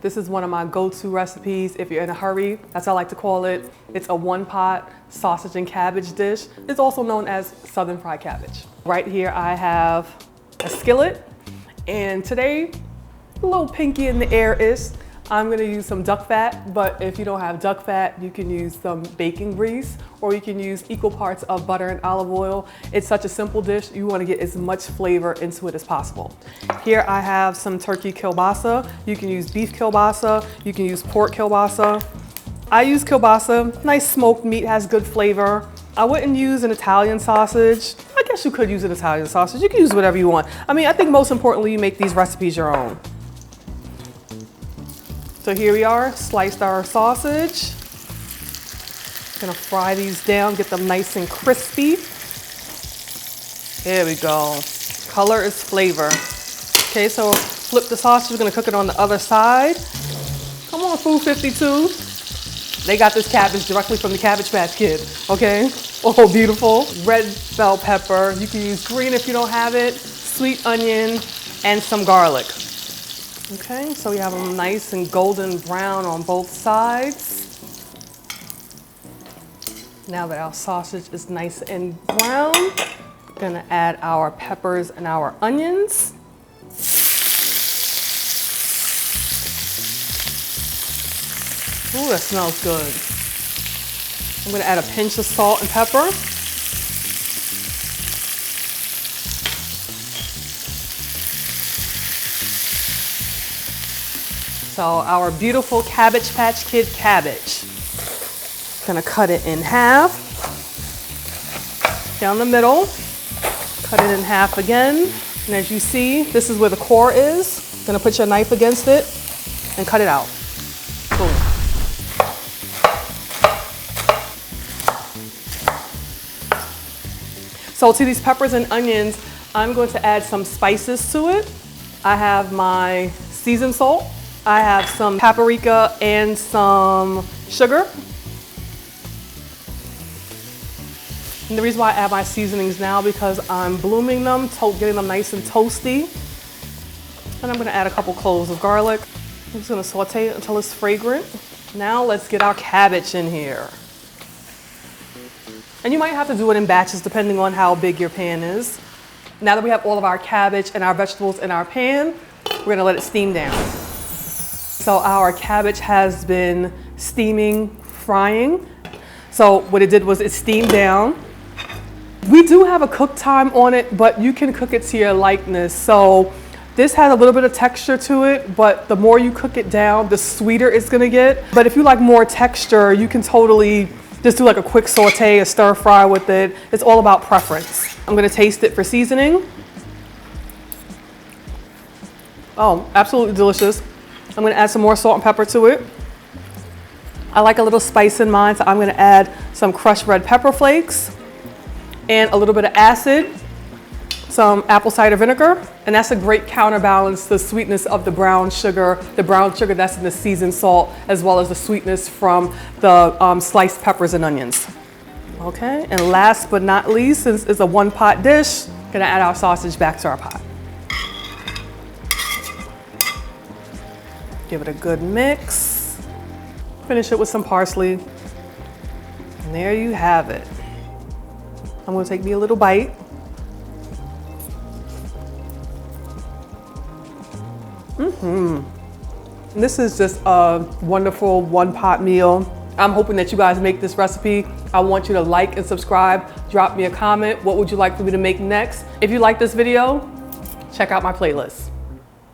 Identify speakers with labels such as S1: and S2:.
S1: This is one of my go-to recipes if you're in a hurry. That's what I like to call it. It's a one-pot sausage and cabbage dish. It's also known as Southern fried cabbage. Right here I have a skillet, and today, a little pinky in the air is I'm gonna use some duck fat, but if you don't have duck fat, you can use some bacon grease, or you can use equal parts of butter and olive oil. It's such a simple dish. You wanna get as much flavor into it as possible. Here I have some turkey kielbasa. You can use beef kielbasa, you can use pork kielbasa. I use kielbasa, nice smoked meat, has good flavor. I wouldn't use an Italian sausage. I guess you could use an Italian sausage. You can use whatever you want. I mean, I think most importantly, you make these recipes your own. So here we are, sliced our sausage. Gonna fry these down, get them nice and crispy. There we go. Color is flavor. Okay, so flip the sausage, we're gonna cook it on the other side. Come on, Food 52. They got this cabbage directly from the Cabbage Patch Kid, okay? Oh, beautiful. Red bell pepper. You can use green if you don't have it. Sweet onion and some garlic. Okay, so we have them nice and golden brown on both sides. Now that our sausage is nice and brown, we're gonna add our peppers and our onions. Ooh, that smells good. I'm gonna add a pinch of salt and pepper. So our beautiful Cabbage Patch Kid cabbage. Gonna cut it in half. Down the middle. Cut it in half again. And as you see, this is where the core is. Gonna put your knife against it and cut it out. Boom. So to these peppers and onions, I'm going to add some spices to it. I have my seasoned salt. I have some paprika and some sugar. And the reason why I add my seasonings now because I'm blooming them, getting them nice and toasty. And I'm gonna add a couple cloves of garlic. I'm just gonna saute it until it's fragrant. Now let's get our cabbage in here. And you might have to do it in batches depending on how big your pan is. Now that we have all of our cabbage and our vegetables in our pan, we're gonna let it steam down. So our cabbage has been steaming, frying. So what it did was it steamed down. We do have a cook time on it, but you can cook it to your likeness. So this has a little bit of texture to it, but the more you cook it down, the sweeter it's gonna get. But if you like more texture, you can totally just do like a quick saute, a stir fry with it. It's all about preference. I'm gonna taste it for seasoning. Oh, absolutely delicious. I'm gonna add some more salt and pepper to it. I like a little spice in mine, so I'm gonna add some crushed red pepper flakes and a little bit of acid, some apple cider vinegar, and that's a great counterbalance to the sweetness of the brown sugar that's in the seasoned salt, as well as the sweetness from the sliced peppers and onions. Okay, and last but not least, since it's a one-pot dish, gonna add our sausage back to our pot. Give it a good mix. Finish it with some parsley. And there you have it. I'm gonna take me a little bite. This is just a wonderful one-pot meal. I'm hoping that you guys make this recipe. I want you to like and subscribe. Drop me a comment. What would you like for me to make next? If you like this video, check out my playlist.